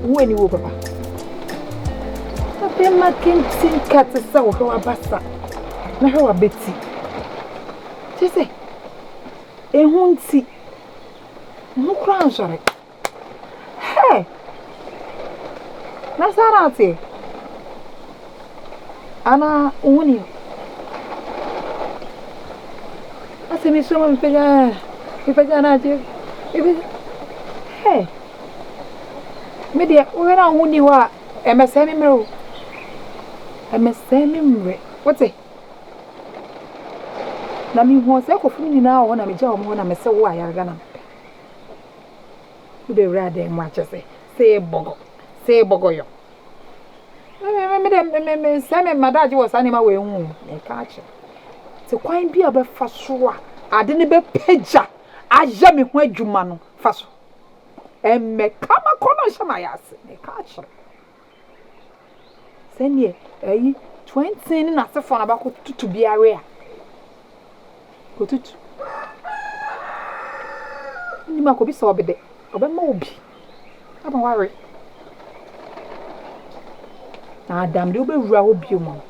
When you over, I feel my king cat is so how a basta. Now a Betsy. Just say, a won't see no crowns on it. Hey, that's all I'll say. Anna, only I say, Miss Woman, if I don't do it. Hey. Media, when I won you are, MSM. MSM, what's it? Nami was echo for me now when I'm a job when I'm so why I'm gonna be rather than much as say Bogo, say Bogoyo. Sam, my dad was animal way home, and catch it. So, quite be a bit fast. I didn't be peja. I jammy when you man fast. And me come a corner my ass, me catch her. Send ye, 20 in a phone about to be a rare. Go to you might be so big, or moby. I'm worried. Now, damn, you'll be rob you, mum.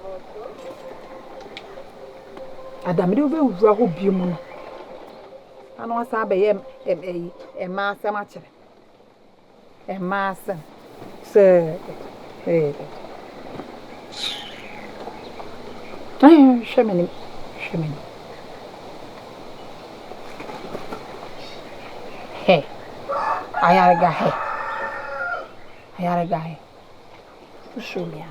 Adam, you'll be rob you, mum. I know I be a master match. A master, sir. Shemini. Hey, I had a guy. Show me.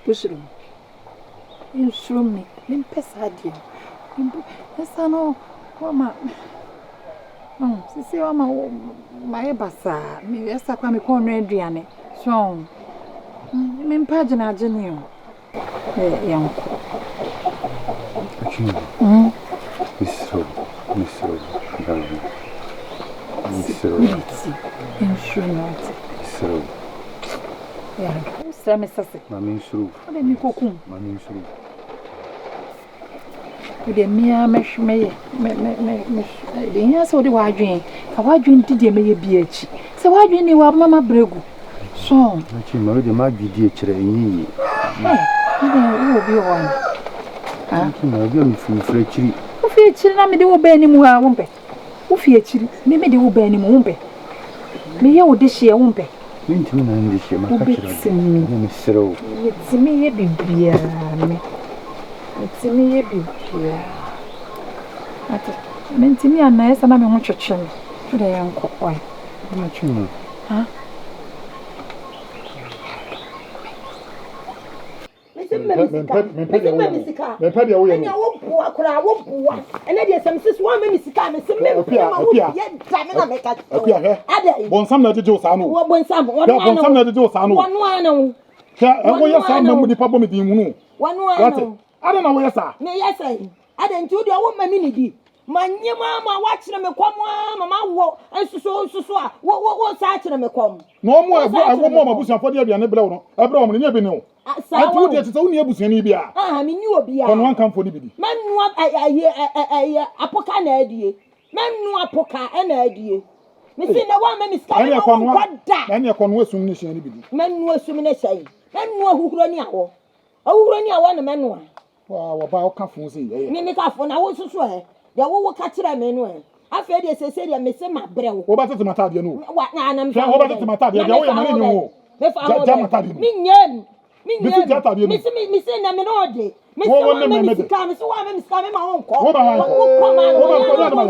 Busrum. You show me. Limpesadi. Yes, I know. Mama. Oh, see, my bassa. Me, yes, I come corner Adriane. So, I'm pagina genio. Young. Miss the mere mesh may the answer the wide dream. A wide dream did you may be a cheat. So why do you want Mamma Bregu? So, you know, the might be dear trainee. You will be one. I'll give me from Fletchery. Who fear children, I will bear any more, won't be. Who fear children, maybe they will bear any more, won't be. May you this year, won't be. Winter and this year, my catcher, Miss Row. It's me, baby. It's me, baby. Meant to me, and nice, and I'm a much chin. Today, Uncle. Why? Much you know. Huh? I don't know where, sir. Yes, I didn't do the old man. My new mamma watching them come, mamma, and so, what was that to them come? No more, I want more bush for the Abian, Abraham, never know. I told you it's only a bush in Ibia. I mean, you will be one come for the baby. Man, what I apoca, man, no apoca, and idea. Missing the one man is coming on that. And your conversion nation. Men was swimming a say. Men know who run your. Oh, run your one man. Wow, about Cafusi. Mimic off when I was swear. There will catch them anyway. Afa de sese de me se ma brew. Wo ba tete mata de no. Wa na na me. Wo ba tete mata de wo ya mane nyu. Me fa mo. Ja mata de no. Mi nyem. Mi si ja ta de no. Mi se na me no de. Me se Wo wa ne me me mi sika, me se wa me mi sika me ma won ko. Wo ba wa. Wo ko ma no. Wo ba ko na ma.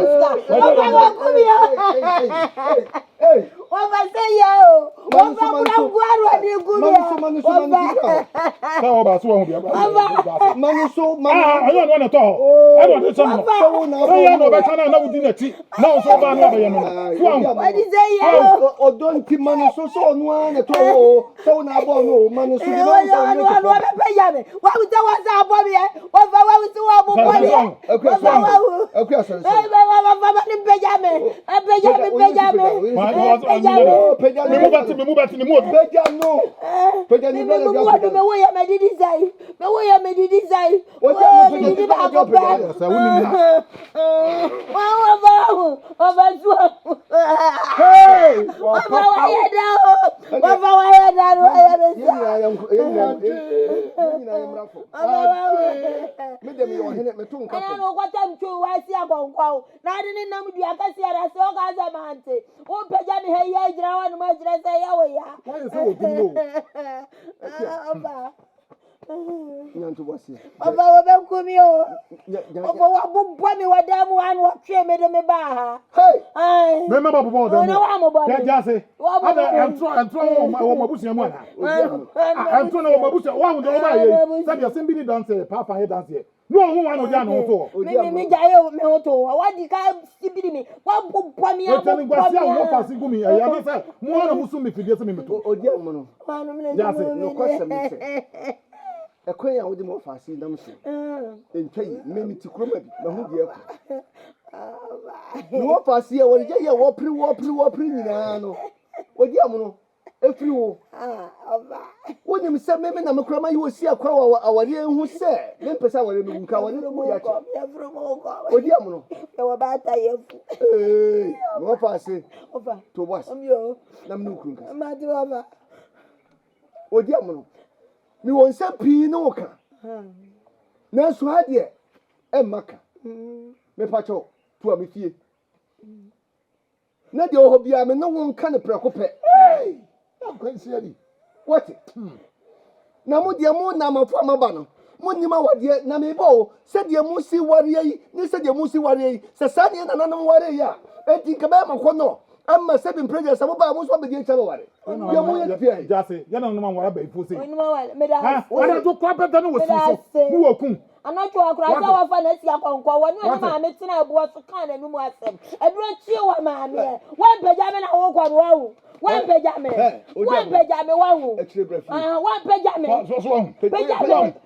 Hey. What was say yo? What was Guaro de Guria? Sa wo ba so wo bia. Manu so I don't want to talk. I don't want to talk. So ya no be kana na wudi na ti. Na so ba na ba ye no. What is say yo? Odonti manu so no an to o. So na bo no manu so no. What be yame? What we tell us about me? What we tell about body? Okay, sorry. Now didn't know you are kasi ara so ga za mante. O peja ni he ye jira wa no ma jira se ya we ya. Why you say o Oba. Nyanto wasi. Oba wo be kumi o. Oba wa bubwa mi wa damu an wa twe me de me ba ha. Hey. Ai. Me ma bubwa da mo. No wa mo bo. Ya ja se. Ada entro wo mabusia mu ana. Entro na wo mabusia wa hu de wo ba ye. Sabi asembi ni dance pa he dance. No one want to do no to. Me jaye me ho to. Wa di ka sibiri me. Wa bubwa mi a bubwa mi. Wo fa sigu mi. Ya na say mo na musu me fidie se me to. Odi amu no. Ya se no kwasem se. Ekwen ya wo di mo fa si dam se. Entwai me mi ti kroma bi. Na hu di ekwa. No wo fa si e wo je ye wo pri nyina no. Odi amu no. Efiri wo. Oba. Woni mi se me na me kroma yi wo si akwa wa awari hu se. Me pesa awari me nka woni no ya che. Odi amu no. E wo ba ta yefu. No fa si. Oba. To was. Yo. Na me nku nka. Ma di oba. Odi amu no. Mi won se pi no ka. Na so ha de e maka. Me pa cho to a me fie. Na de o bia me no won ka ne preko pe. What? Na mo de mo na mafo amaba no. Mo ni ma wade na me bo se de mo si ware yi, ni se de mo si ware yi. Se sa ne na nanom ware yi a. Enti ka ba makọ no. Amma se bin preje sa mo ba mo so be de cha ware. Ya mo ya fie. Jase, ya na no ma ware ba ifo se. Oni ma wale me da. Ha, ana to kwa peta no wosu so. Mu wokun. Anacho akura sa wa fa na si akonkwa wonu ani ma me tina ebuo so kan na numu asem. Eduro chie wa ma me. Wan peja me na wo kwa no wu. Wan peja me wa wu. Wan peja me. So.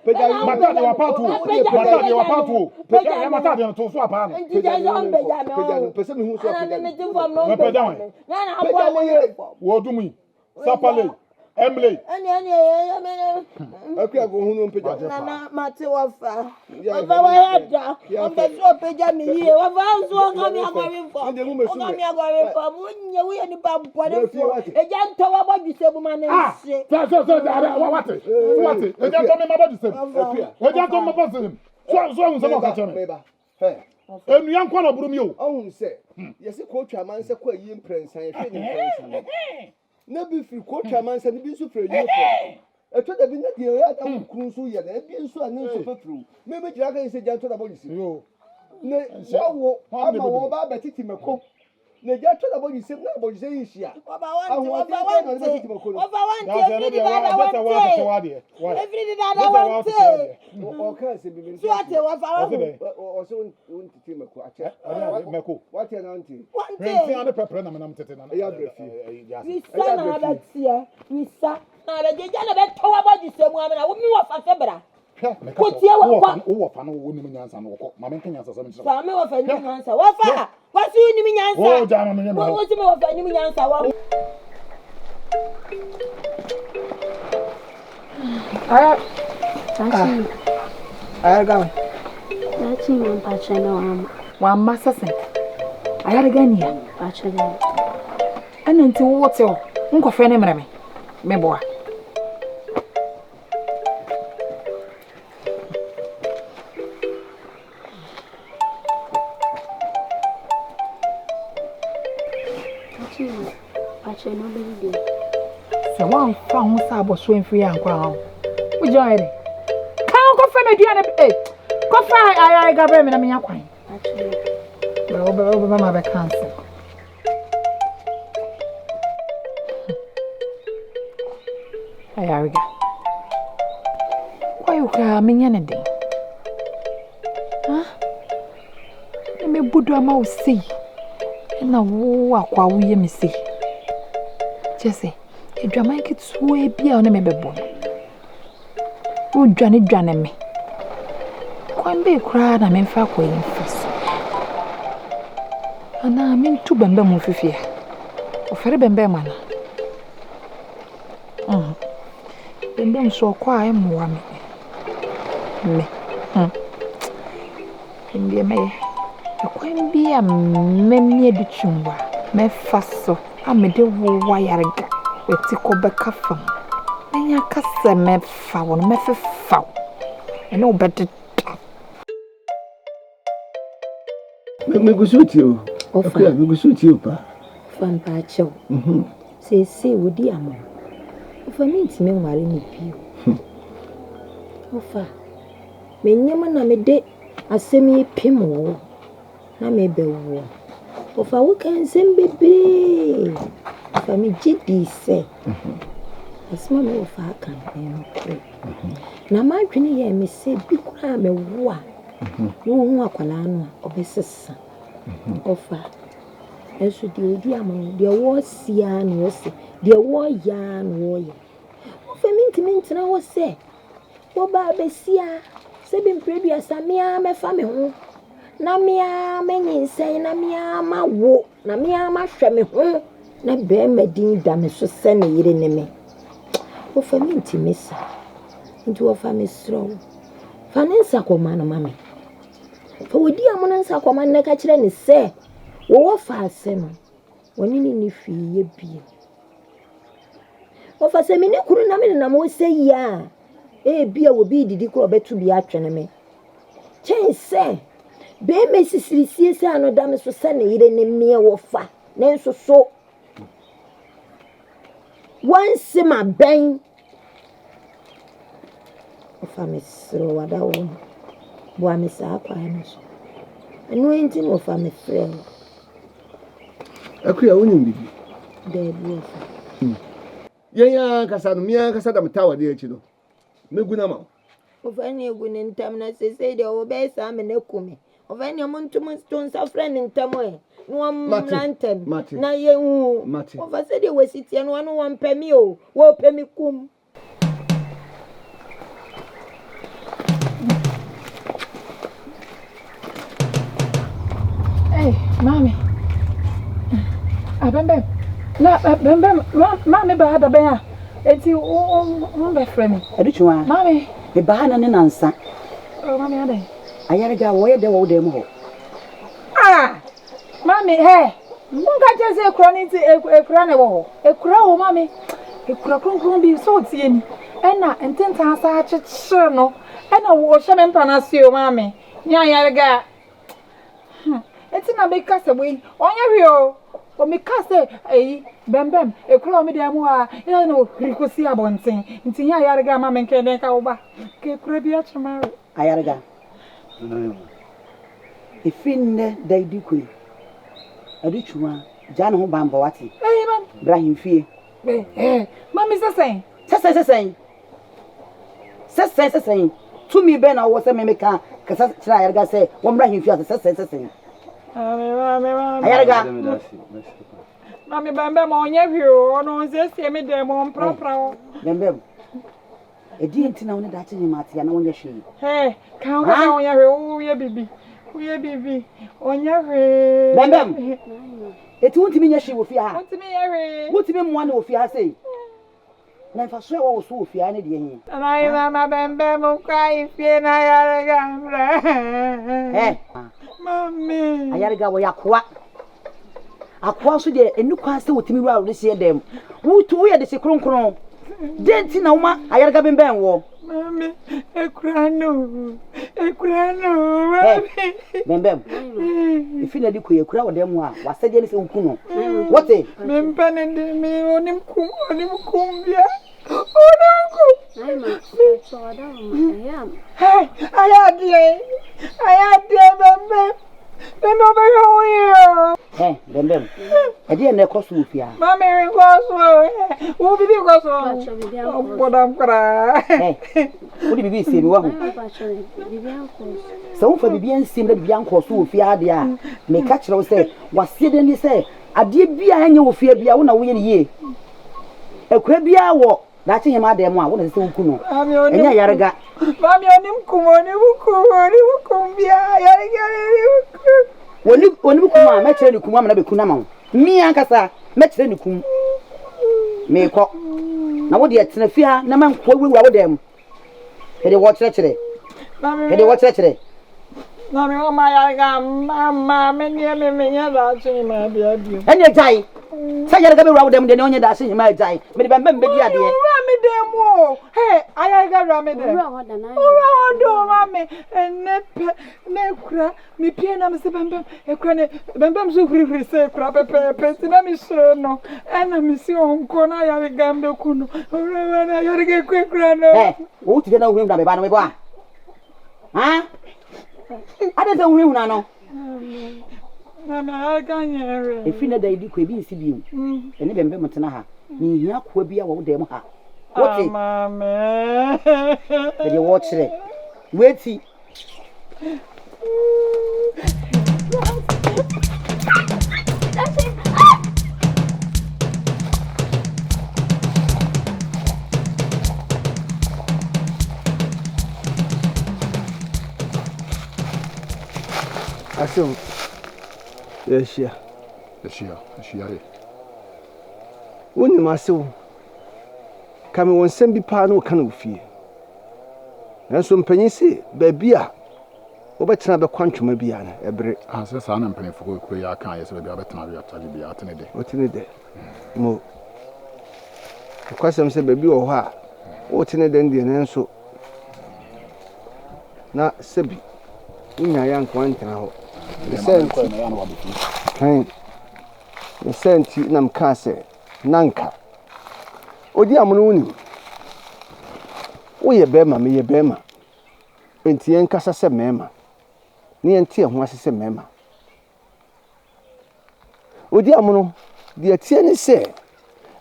Peja mata de wa patu. Mata de wa patu. Peja mata de to so apa no. Peja me. Pese me hu so Ana me tin fam no. Peja me. Na abo me. Wo dumi. Sapale. Emily. Okay, go hu no peja. Na mate wa fa. Oba wa heda. Oba so peja me here. Oba so ka mi agore fo. Oba mi agore fo. Munye we ni ba bore fo. Eja nto wa boduse bu ma na nse. So what? Eja to me ma boduse. Eja to me boduse. So hu se mo ka cheme. Enu yan kwa na buru mi o. Ohun se. Yesi ko twa man se kwa yi imprensan e hwe ni imprensan. Na bi fi ko twa man se ni bi so fra yi fo. Eto da bi na de ya da kun so ye na bi nso ani nso fafru. Me me jira kan se janto da bodisi. Yo. Ne wawo ama wo ba betiti meko. Ne janto da bodisi na bodisi yi hia. Oba want every day that want. Every day that want. O kan se bi mi. So ate wa fa wa. O so won titi meko ache. Meko. What you nanti? One Renti day. ane pepre na menam tete na. Ya brefi. We sa na abatia. We sa na be je na be to wa boduse mu amena wo mi wa fa febra. Ko tie wa kwa. Wo fa no wo ni nyansa no ko. Ma men kan nyansa so mi. Fa me wa fa ni nyansa. Wa fa. Wa si ni nyansa. Wo ja no me. Wo si me wa fa ni nyansa wa. Ayarga. Lati mo pacha na wama. Wa massa sen. Ayarga ni ya. Pacha na. Ana nti wo wote o. Nko fe ne mreme. Meboa. Why found Sabo swim free and crown? We join it. Can't go for me, dear. Go for I got them in a quine. Actually, Over my cancer. There we go. Why you coming anything? Huh? Let me put a mouse see. And now, walk while we me see. Jesse, a dramatic sway beyond me, baby. Would Johnny me? Quite be cried, I'm in fact waiting first. And now I'm in two bamboo mufia. Or Ferry Bambamana. Bambam so quiet more me. Can be a may. A quite be a memmy de chumba. Me faso. I'm a dear wire. A tickle back up from. Then I cast a map foul, method foul. And no better. Me go shoot you. Okay, me go shoot you, pa. Fan pacho. Say, would dear mom. For me, it's me, Marini Pio. Ofa. Me nyaman na me de asemi pimo. Na me be wo. Ofa wo kan sem bebe. Ofa me jidi se. Asma me ofa kan e. Na ma dwene ye me se bi kura me wo a. Wo hu akwala no obesesa. Ofa. Eso di odi amon de wo sia no se. De wo ya no wo ya. Ofa minti na wo se. Wo ba besia. Se bi mpredua samia me fa me ho. Na mia menyi sei na mia ma wo. Na mia ma hwe me ho. Na be madin da me so se ne yire ne me. Wo fa minti mesa. Nti wo fa me sro. Fa ne nsa koma no mame. Fa wodi amon nsa koma ne ka kire ne se. Wo fa ase no. Woni ni fi ye bi. Wo fa se me ne kuru na me na mo se ya. Bia wo bi didi kro betu bi atwene me. Chen se. Be me sisirisie se ano da me so se ne yire ne me wo fa. Ne nso so. Once my ben. Ofa me sro wada wo. Bo me sa akwa no so. Enu enti mo fa me frɛ. Akuya wonim bibi. De bi ofa. Yenya kasa no mia kasa da metawa de achi no. Meguna ma. Ofa ni egu ne ntam na sese de o be sa me na kumi. Ofa ni omontum stone sa friend ntam e. No mrantem na ye hu. Ofa se de wasitie no no wan pemi o. Wo pemi kum. Hey, mommy. Bambam. Na bambam, mommy ba da ben. Enti o be frame. Edichwa. Mommy, Me ba na ne nansa. Oh, mommy Aden. Ayare ga wo ye de wo de mo. Ah! Mommy, hey. Munga jese ekura ni ti ekura ne wo. Ekura wo mommy. Ekura kronkron bi so tie ni. Ena ententa asa acheche no. Ena wo hye me mpana se o mommy. Nya ayare ga. Eti na be kase we. Onya hwe o. O me kase bembem ekura me de mu a ina no rikosi abonten. Nti nya ayare ga mommy nke den ka wo ba. Ke ekura bi achema. Ayare ga. Ifinne dai dikwe. Edichwa jana ho bamba wati. Mam. Brahim fie. Mommy sesen. Sesen. To me be na wo se me meka kasa kira ayare ga se wo brahim fie sesen. Mami. Ayare ga. Mami bamba ma onye hwio ono nse me dem on propra. Bembem. Edi ntina wo ne da chenye mate ya na wonye hwe. Kan ko onye hwio wo ye bibi. Uye bibi, onya hwe. Bembem. Eti wuntimi nya hwe wo fi ha. Wuntimi ye hwe. Wuntimi mwa ne wo fi ha sei. Na mfa so wo so wo fi ha ne de hin. Na mama bembem kwai fi na yare gamra. Mami. Ayare ga wo yakwa. Akwa so de enu kwa se wotimi ru awre sie dem. Wutu wo ye de se kronkron. Denti na uma ayare ga bembem wo. Mami, ekrano. Mami. Bembem. If you need to crowd them, was said anything. What? Mempane de me onim kumbia. I am. Then over here. Bembem. I didn't cost you here. Mammy, who did you go so? Bodom cry. What did you say? So for the being seen that young cost fear, dear. May catch those say, was sitting, he say, I did be a annual fear be a win ye. A crabia walk. That's him, madam. What is so cool? I'm your Yaraga. Mammy, I'm come when you come on, met you come on, Kunamon. Me, Ankasa, met you come. May cock. Now, what yet, Fear, no man, what will rub them? Had you watched yesterday? Had you watched yesterday? Mammy, oh my, Mamma, many and you die. Say you're going to rob them, then only that's in my die. But remember, hey, I got Rammed. Oh, mammy, and Nepra, me piano, Mr. Bambam, a cranny, Bambam, so free, say, crap, a pair, no, and a mission, Kona, I got no kuno, or I get quick run. What do you know him, Dabba? Huh? I don't know him now. If you know they do be CB, and even Bematanaha, me, will be our demo. What, mamma? Did you watch it? Wait, see. I assume. Yes, yeah. When you must so come on, send be pano can of fear. And some penny say, baby, over time, a quantum may be an every answer, son and penny for queer can't yes, be better than be out in a day. What in a day? More. The question said, baby, or her, what in a dandy and so. Now, Sebi, in a young quantity now. The sent nam case, Nanka. O dear Moon. We a bema, me a bema. And Tien Casa se mema. Ni and Tian was a mema. O dear Mono, dear Tien say,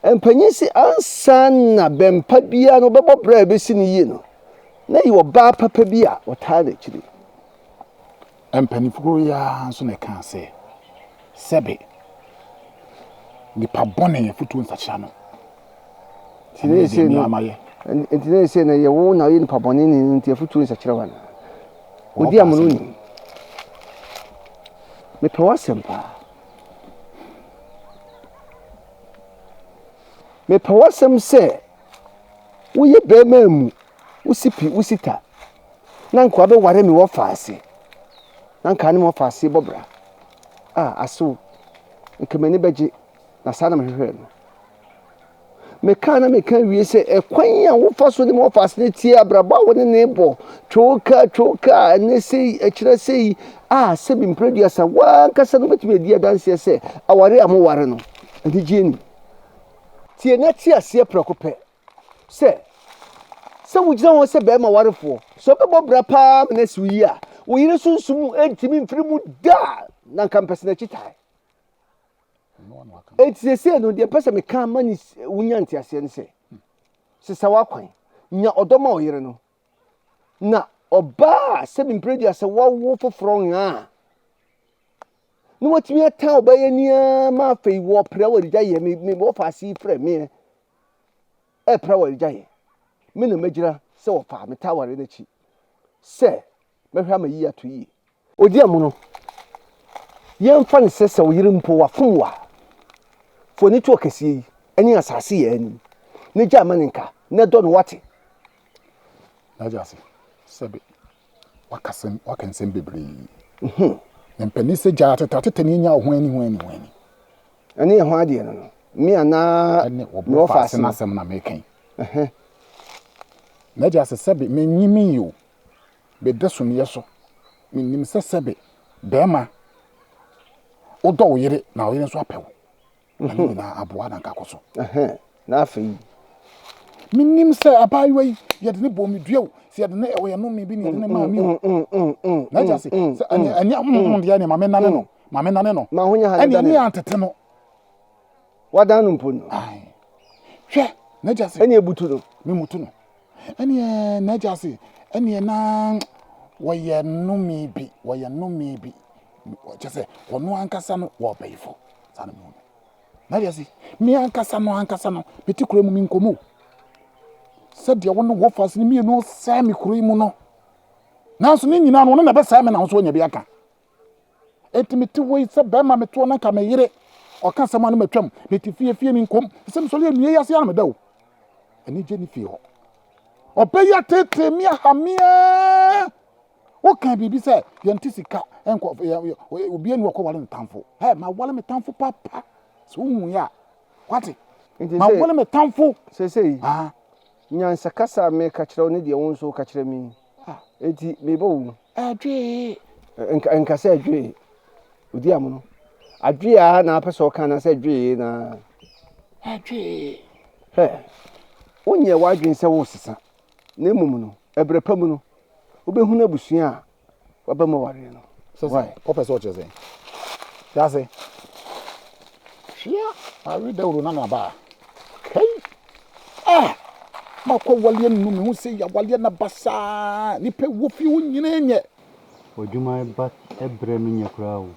and Penisi ansana bem pabiano baba brebesin yino. Nay, you were bar papabia or tired actually. And penny for ya, so I can't say. Sebe. The pabonne foot in such channel. Today, say, and today, say, you won't know in pabonin into your foot in such a one. Oh, dear Moon. Me Pawasempa. Me Pawasem say, we ye bear mem, usipi, usita. Nanquabe, whatever me what fancy. Nanka more fancy, Bobra. I saw. Nkemeni beji na sana mhwehwe no mekana we say e kwan ya wo faso de mo facility abraba wo ne nebo choka ne sei e kire sei se bi producer wa kasa no betime dia dance say aware amoware no enti jeni tie na tie ase prekope se wo gina wo se be ma warefo so be bobra pa na suyi a wo yire sunsum entimi mfiri mu da na campus na chitai. It's a say no, the person may come money Yanti as say. Sister Wakwan, Nya Odoma or Yerno. Na Oba, 7 previous a wolf from ya. No, what me a town by any Maffy war prayer jay, me more fast see frame. A prayer jay. Mino major, so far, me tower in the cheek. Say, may have a year to ye. Oh, dear Mono. Young funny says so, you didn't pour a fumwa. For ni to kesi eni asase ya ani ne jamaninka ne don wate na jase sebe wakansem bebre empeni se jata tatete nya ho ani ani ho ade no me ana no fase na sem na meken na just sebe me nyimi yo be deso ne yeso me nim sebe bema odo wo yire na wo yire so apewo na aboa na kakoso na afei me nim se abayiwa ye de ne bo me duo se ye de ne wo ye no me bi ne de ne ma mi na just anya de ne ma me nane no ma honya ha de ne antete no wadan no mpo no ai hwe na just ene ebutu no me mutu no ene na just ene na wo ye no me bi just ono ankasa no wo bayifo sana mu na just me ankasa no betikure mu minkomo said ya wono wo fas ni me no sa me kuro mu no nanso ni nyina no na be sa me na so nya bi aka etimiti wo se be ma me to na ka me yire o kan sama no matwam betifie mi nkom se me so le nue yase ya na me dawo ani je ni fie ho obeya tete mi ahamia wo kan bibi se yanti sika enko obi anu ko wale ntamfo ma wale me tamfo papa so hu ya kwate ma wale me tamfo sei nyansa kasa me ka kire ne de won so ka kire mi enti me bo adwe enka se adwe odi amono adwe a na apese o kan na se adwe na adwe onye wadwen se wo sesa na emum no ebrepam no obehu na busua waba ma ware no so why opese o chese ya se shia ari de uru na na ba kai makwa wale no me hu se ya wale na basa ni pe wo fi wo nyina nye odwuma ba ebre no nya kura wo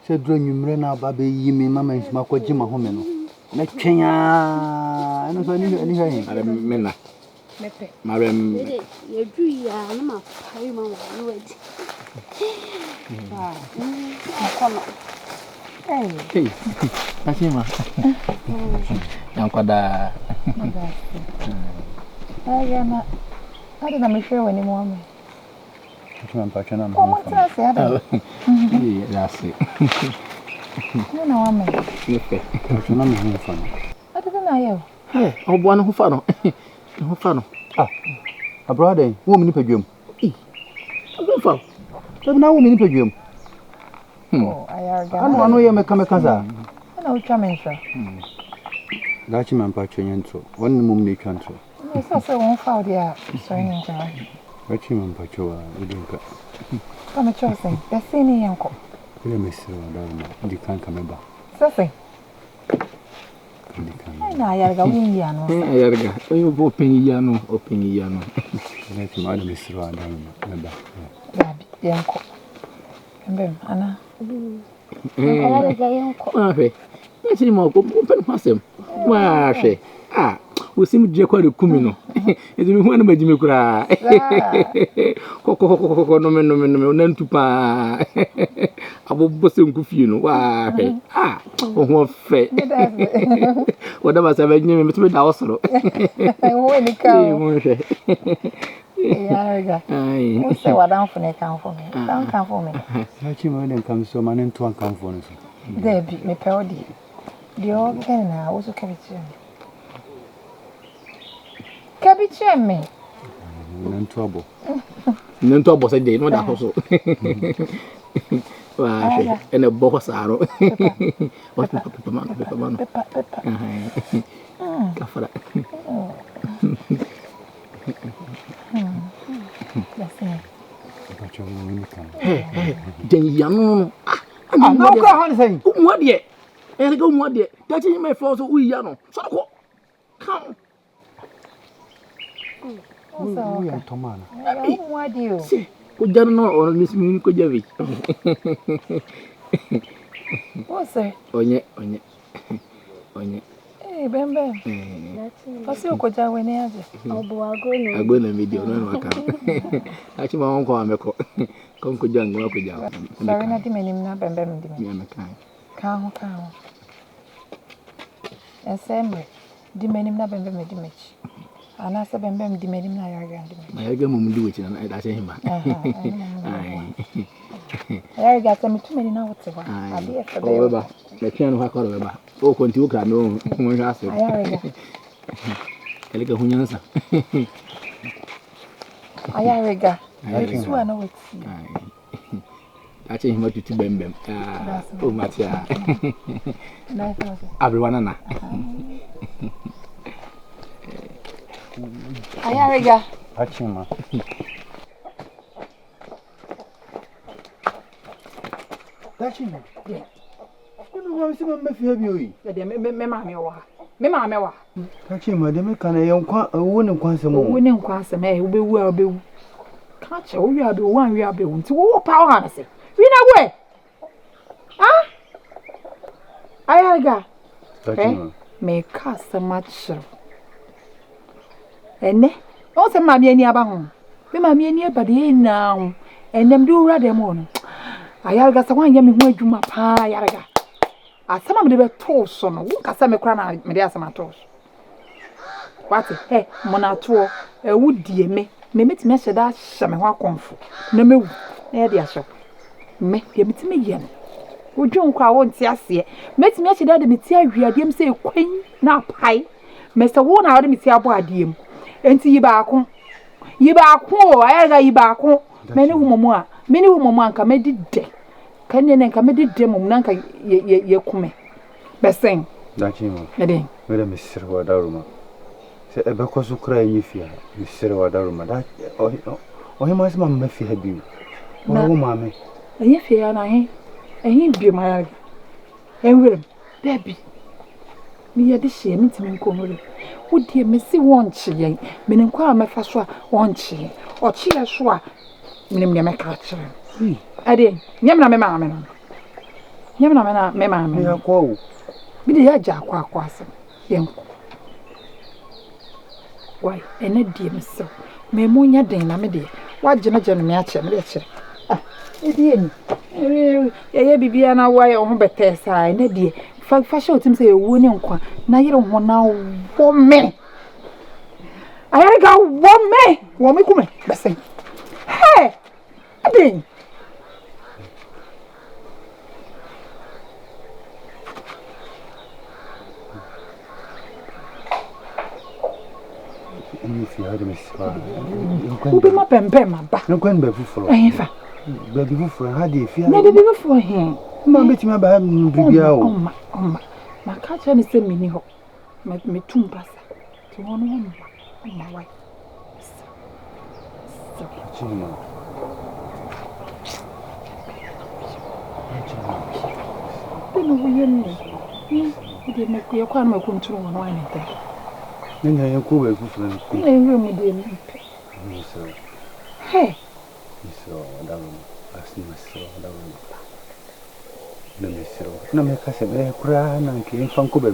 se dro nwumre na ba be yi me mama nsima kwa gima ho me no na twenya eno so ni hayin are mena mepe marem ye du ya na ma pari ma wa wedi kono hey asima yankwada ayana ari na mishe wani muame tuma mpachana na como trase ada yasi na wame yefe tuma me hu fa no ada na ayo obo an hu fa no brother wo mi ni padwam obo fa so na wo mi ni padwam ayarga ano ye meka za na ucha mensha dachi man mpachanya ntro wonni mum ni twantro so won fa dia so ni nja dachi man mpachowa udinka kama chose desini yanko ile mesiro ndana ndikan kameba sase na ayarga wingi ano ayarga oyo bo peniyano dachi man mesiro ndana meba yabi yanko mbem ana ayarga yanko ahe esi mo ko pen pasem wa hwe osim je kwa de kumi no edu mi hu na majime kura koko no me nantu pa abobbo senku fie no wa hwe ho fe wada ba sabe nyime me to da osoro wo ni ka mo hwe ayarga o se wada mfo ne kan fo me kan fo me dachi man den kam so man nto an kan fo no so debi me pe odi dio kena o so kabiche me nanto abo se de no da so wa hwe ene bo saro wa pepa mano kafara den yanu na ko ha ne sen mu ade e ga mu ade ta chi me fo so uyi ya no so ko kan wo ya tomana wadio si ko jar no on mismin ko javi wose onye bembe pasi uko jawe ni aje obo agona video no aka achi ma won ko ameko kon ko jango ko jawo sorry na di menim na bembe mi di me kan ho esembe di menim na bembe mi di mechi ana se bembe mi di menim na yarga ndi ma yarga mu ndi wechi na da se hima yarga se mi tu meni na wote wa abi e fe be ba me piano ha ko ba o konti ukra no mo ja se yarga Kalika hunyansa. Ayarega. It's one of it. Actually, him to bem. Oh, Matia. Everyone, Ayarega. Achima. Achima. Yeah. You want to see my baby? Me mammy wa. Achima, they make a young winning quantum. Winning quantum, eh? We will be. Catch you, we are the one we are building to all power. I say, we know where. Huh? Ayarega. Achima. Make cast a match. Ene, also mammy any abang. Me mammy any body now, and them do rather more. Ayarega, someone yammy went to my pie, Ayarega. As some of the toes, son, who can some crown, Mediasama toes. What, hey, Monato, a wood dear me meet me said that Samawa comfort. No, me, dear shop. Me, give me yen. Would you cry won't see us here? Met me actually that the material we are dim say queen, now pie. Mr. One out of me see about dim. And see you back home. You back home, I got you back home. Many woman can make it day. Can you come at them, Nanka ye come? Best thing. That you know, Aden. Madam Mr. Wadaruma. Say a because of crying if you are Mr. Wadaruma. That or he must mamma fear you. Oh, mammy. And if you are and he be my and will, baby. Me at the shame to me come. Would you miss one chee? Meaning, quite my first one chee or chee as sure. Meaning, my catcher. Aden, Yamna, mamma. Yamna, mamma, me a call. Be the Aja quassam. Young. Why, and a dear Miss Me moon dana, me dear. What Jenna matcher, lecture. Ah, Aden. Bibiana, why on better side, and dear. Fashion him say a winning one. Now you don't want now 1 minute. I got 1 minute. 1 minute, blessing. Hey, Aden. If you had a miss, who be my pen, my back. No going back for If baby for how do you feel? never be before him. Mamma, bet you my baby. My catcher is a mini hop. Me two pass to one my wife. You didn't make your crime control on anything. Then I am cool with friends. Hey, so down. I see myself down. No, make us a cry and came from Kobe.